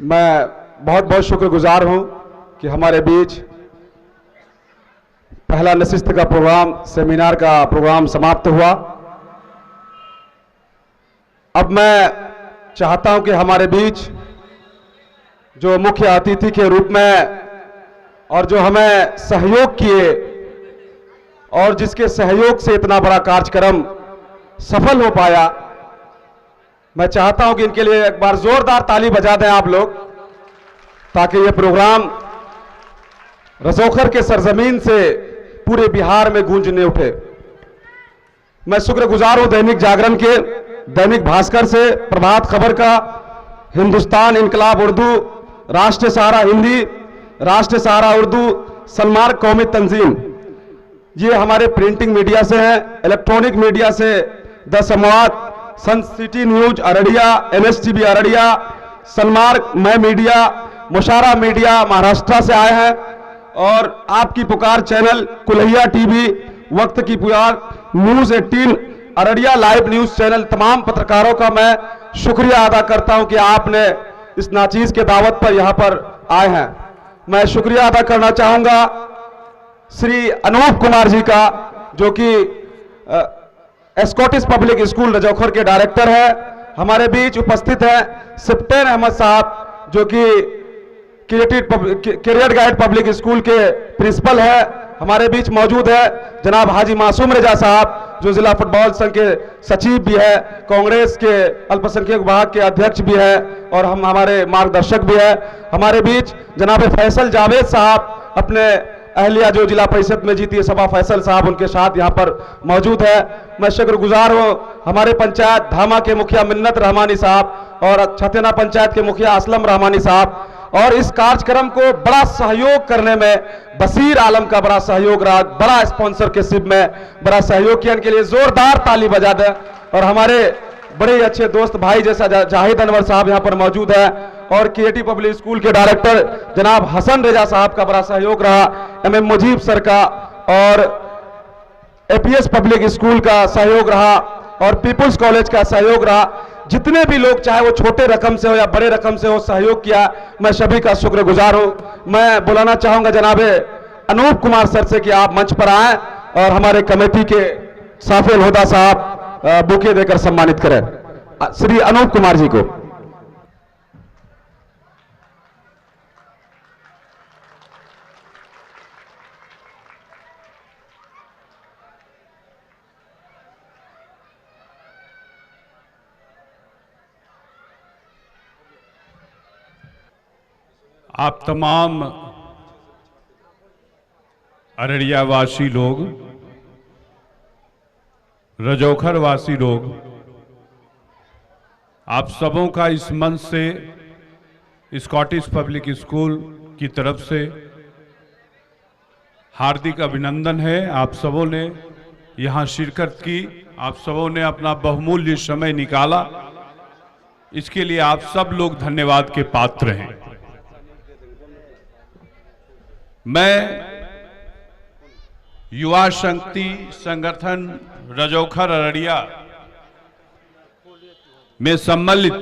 मैं बहुत बहुत शुक्रगुजार हूं कि हमारे बीच पहला नशिस्त का प्रोग्राम, सेमिनार का प्रोग्राम समाप्त हुआ। अब मैं चाहता हूं कि हमारे बीच जो मुख्य अतिथि के रूप में और जो हमें सहयोग किए और जिसके सहयोग से इतना बड़ा कार्यक्रम सफल हो पाया, मैं चाहता हूं कि इनके लिए एक बार जोरदार ताली बजा दें आप लोग, ताकि ये प्रोग्राम रजौखर के सरजमीन से पूरे बिहार में गूंजने उठे। मैं शुक्रगुजार हूं दैनिक जागरण के, दैनिक भास्कर से, प्रभात खबर का, हिंदुस्तान इनकलाब उर्दू, राष्ट्रीय सहारा हिंदी, राष्ट्रीय सहारा उर्दू, सनमार्ग कौमी तंजीम, ये हमारे प्रिंटिंग मीडिया से हैं, इलेक्ट्रॉनिक मीडिया से the Samvad, sun city news Araria, NSTV Araria, Sanmarg, मैं मीडिया, मुशारा मीडिया महाराष्ट्र से आए हैं, और आपकी पुकार चैनल, कुल्हिया टीवी, वक्त की पुकार, news 18 Araria live news channel, तमाम पत्रकारों का मैं शुक्रिया अदा करता हूं कि आपने इस नाचीज के दावत पर यहां पर आए हैं। मैं शुक्रिया अदा करना चाहूंगा श्री अनूप कुमार जी का, जो कि स्कॉटिश पब्लिक स्कूल रजौखर के डायरेक्टर है। हमारे बीच उपस्थित हैं सिप्टेन अहमद साहब, जो कि कैरियर गाइड पब्लिक स्कूल के प्रिंसिपल है, हमारे बीच मौजूद है। जनाब हाजी मासूम रजा साहब, जो जिला फुटबॉल संघ के सचिव भी है, कांग्रेस के अल्पसंख्यक विभाग के अध्यक्ष भी है और हमारे मार्गदर्शक भी है। हमारे बीच जनाब फैसल जावेद साहब, अपने अहलिया जो जिला परिषद में जीती है सबा फैसल साहब, उनके साथ यहाँ पर मौजूद है। मैं शुक्रगुजार हूँ हमारे पंचायत धामा के मुखिया मिन्नत रहमानी साहब और छतेना पंचायत के मुखिया असलम रहमानी साहब, और इस कार्यक्रम को बड़ा सहयोग करने में बसीर आलम का बड़ा सहयोग रहा, बड़ा स्पॉन्सर के शिप में बड़ा सहयोग किया। इनके लिए जोरदार ताली बजा दें। और हमारे बड़े अच्छे दोस्त भाई जैसा जाहिद अनवर साहब यहाँ पर मौजूद है, और KAT पब्लिक स्कूल के डायरेक्टर जनाब हसन रजा साहब का बड़ा सहयोग रहा, MM मुजीब सर का और APS पब्लिक स्कूल का सहयोग रहा और पीपुल्स कॉलेज का सहयोग रहा। जितने भी लोग, चाहे वो छोटे रकम से हो या बड़े रकम से हो, सहयोग किया, मैं सभी का शुक्रगुजार हूं। मैं बुलाना चाहूंगा जनाबे अनूप कुमार सर से कि आप मंच पर आएं और हमारे कमेटी के साफिल होदा साहब बुके देकर सम्मानित करें श्री अनूप कुमार जी को। आप तमाम अररिया वासी लोग, रजौखर वासी लोग, आप सबों का इस मंच से स्कॉटिश पब्लिक स्कूल की तरफ से हार्दिक अभिनंदन है। आप सबों ने यहाँ शिरकत की, आप सबों ने अपना बहुमूल्य समय निकाला, इसके लिए आप सब लोग धन्यवाद के पात्र हैं। मैं युवा शक्ति संगठन रजौखर अररिया में सम्मिलित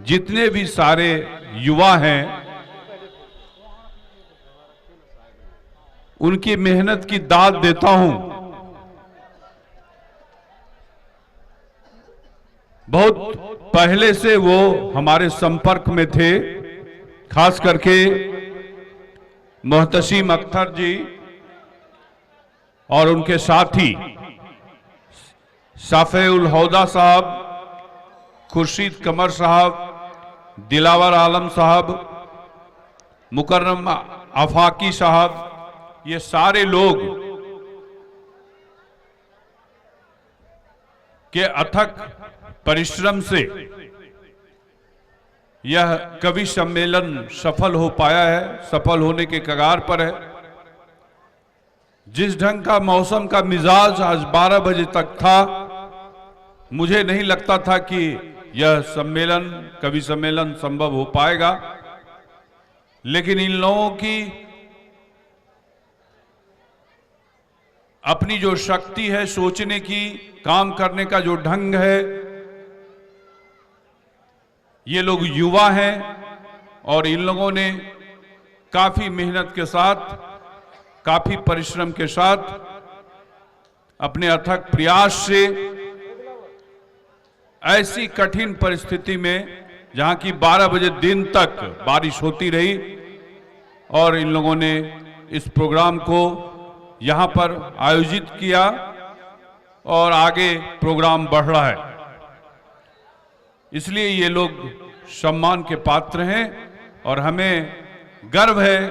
जितने भी सारे युवा हैं, उनकी मेहनत की दाद देता हूं। बहुत पहले से वो हमारे संपर्क में थे, खास करके मोहतसीम अख्तर जी और उनके साथी साफेउल हौदा साहब, खुर्शीद कमर साहब, दिलावर आलम साहब, मुकर्रम आफाकी साहब, ये सारे लोग के अथक परिश्रम से यह कवि सम्मेलन सफल हो पाया है, सफल होने के कगार पर है। जिस ढंग का मौसम का मिजाज आज 12 बजे तक था, मुझे नहीं लगता था कि यह सम्मेलन, कवि सम्मेलन संभव हो पाएगा, लेकिन इन लोगों की अपनी जो शक्ति है सोचने की, काम करने का जो ढंग है, ये लोग युवा हैं और इन लोगों ने काफी मेहनत के साथ, काफी परिश्रम के साथ अपने अथक प्रयास से ऐसी कठिन परिस्थिति में, जहां की 12 बजे दिन तक बारिश होती रही, और इन लोगों ने इस प्रोग्राम को यहां पर आयोजित किया और आगे प्रोग्राम बढ़ रहा है। इसलिए ये लोग सम्मान के पात्र हैं और हमें गर्व है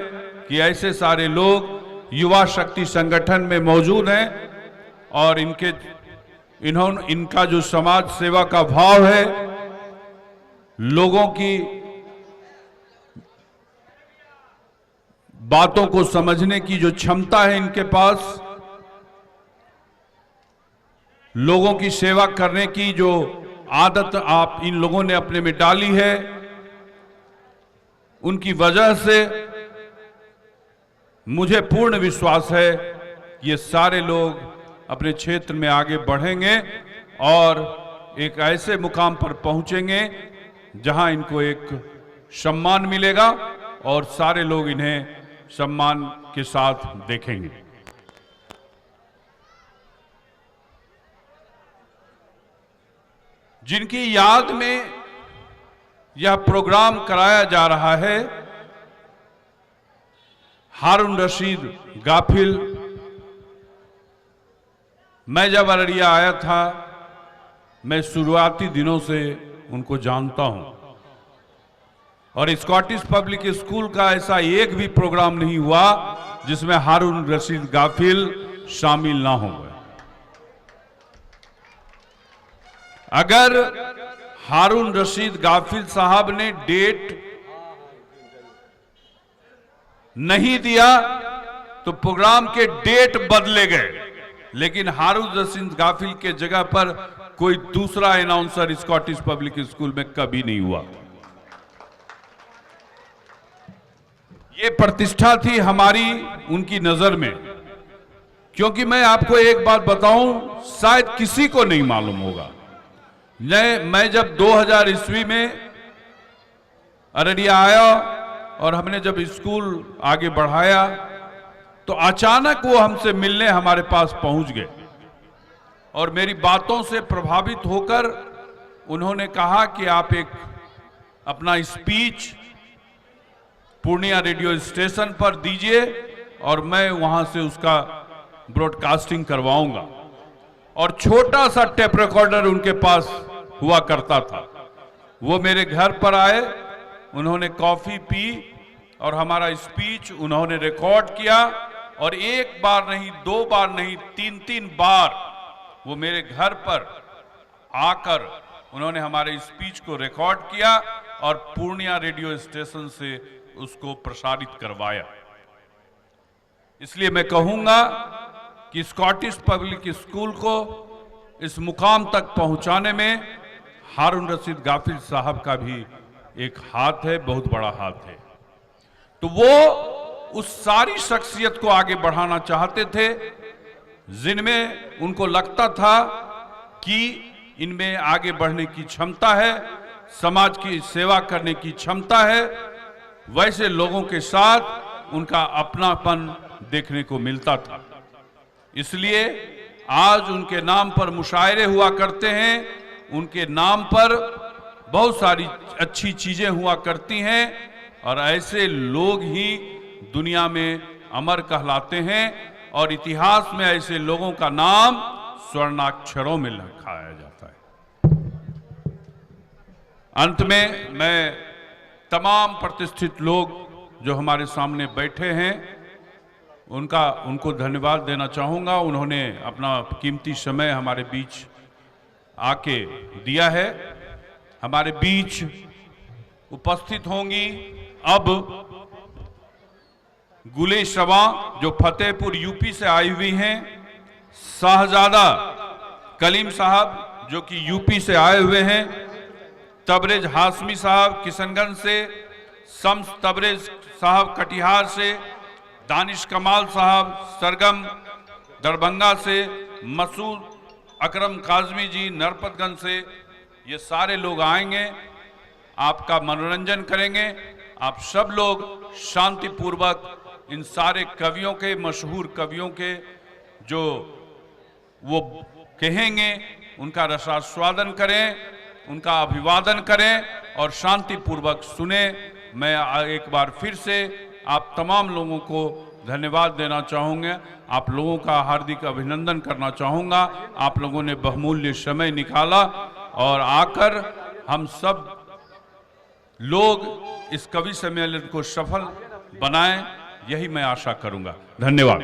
कि ऐसे सारे लोग युवा शक्ति संगठन में मौजूद हैं और इनका जो समाज सेवा का भाव है, लोगों की बातों को समझने की जो क्षमता है इनके पास, लोगों की सेवा करने की जो आदत आप इन लोगों ने अपने में डाली है, उनकी वजह से मुझे पूर्ण विश्वास है कि ये सारे लोग अपने क्षेत्र में आगे बढ़ेंगे और एक ऐसे मुकाम पर पहुंचेंगे जहां इनको एक सम्मान मिलेगा और सारे लोग इन्हें सम्मान के साथ देखेंगे। जिनकी याद में यह प्रोग्राम कराया जा रहा है, हारून रशीद गाफिल, मैं जब अररिया आया था, मैं शुरुआती दिनों से उनको जानता हूं और स्कॉटिश पब्लिक स्कूल का ऐसा एक भी प्रोग्राम नहीं हुआ जिसमें हारून रशीद गाफिल शामिल ना हो गए। अगर हारून रशीद गाफिल साहब ने डेट नहीं दिया तो प्रोग्राम के डेट बदले गए, लेकिन हारून रशीद गाफिल के जगह पर कोई दूसरा अनाउंसर स्कॉटिश पब्लिक स्कूल में कभी नहीं हुआ। ये प्रतिष्ठा थी हमारी उनकी नजर में, क्योंकि मैं आपको एक बात बताऊं, शायद किसी को नहीं मालूम होगा। मैं जब 2000 ईस्वी में अररिया आया और हमने जब स्कूल आगे बढ़ाया तो अचानक वो हमसे मिलने हमारे पास पहुंच गए और मेरी बातों से प्रभावित होकर उन्होंने कहा कि आप एक अपना स्पीच पूर्णिया रेडियो स्टेशन पर दीजिए और मैं वहां से उसका ब्रॉडकास्टिंग करवाऊंगा। और छोटा सा टेप रिकॉर्डर उनके पास हुआ करता था। वो मेरे घर पर आए, उन्होंने कॉफी पी और हमारा स्पीच उन्होंने रिकॉर्ड किया और एक बार नहीं, 2 बार नहीं, 3 बार वो मेरे घर पर आकर उन्होंने हमारे स्पीच को रिकॉर्ड किया और पूर्णिया रेडियो स्टेशन से उसको प्रसारित करवाया। इसलिए मैं कहूंगा कि स्कॉटिश पब्लिक स्कूल को इस मुकाम तक पहुंचाने में हारून रशीद गाफिल साहब का भी एक हाथ है, बहुत बड़ा हाथ है। तो वो उस सारी शख्सियत को आगे बढ़ाना चाहते थे जिनमें उनको लगता था कि इनमें आगे बढ़ने की क्षमता है, समाज की सेवा करने की क्षमता है। वैसे लोगों के साथ उनका अपनापन देखने को मिलता था। इसलिए आज उनके नाम पर मुशायरे हुआ करते हैं, उनके नाम पर बहुत सारी अच्छी चीजें हुआ करती हैं और ऐसे लोग ही दुनिया में अमर कहलाते हैं और इतिहास में ऐसे लोगों का नाम स्वर्णाक्षरों में लिखाया जाता है। अंत में मैं तमाम प्रतिष्ठित लोग जो हमारे सामने बैठे हैं उनको धन्यवाद देना चाहूंगा। उन्होंने अपना कीमती समय हमारे बीच आके दिया है। हमारे बीच उपस्थित होंगी अब गुले शवा जो फतेहपुर यूपी से आई हुई हैं, शाहजादा कलीम साहब जो कि यूपी से आए हुए हैं, तबरेज हाशमी साहब किशनगंज से, शम्स तबरेज साहब कटिहार से, दानिश कमाल साहब सरगम दरभंगा से, मसूद अकरम काजमी जी नरपतगंज से, ये सारे लोग आएंगे आपका मनोरंजन करेंगे। आप सब लोग शांतिपूर्वक इन सारे कवियों के, मशहूर कवियों के जो वो कहेंगे उनका रसास्वादन करें, उनका अभिवादन करें और शांतिपूर्वक सुने। मैं एक बार फिर से आप तमाम लोगों को धन्यवाद देना चाहूँगा, आप लोगों का हार्दिक अभिनंदन करना चाहूँगा। आप लोगों ने बहुमूल्य समय निकाला और आकर हम सब लोग इस कवि सम्मेलन को सफल बनाएं, यही मैं आशा करूँगा। धन्यवाद।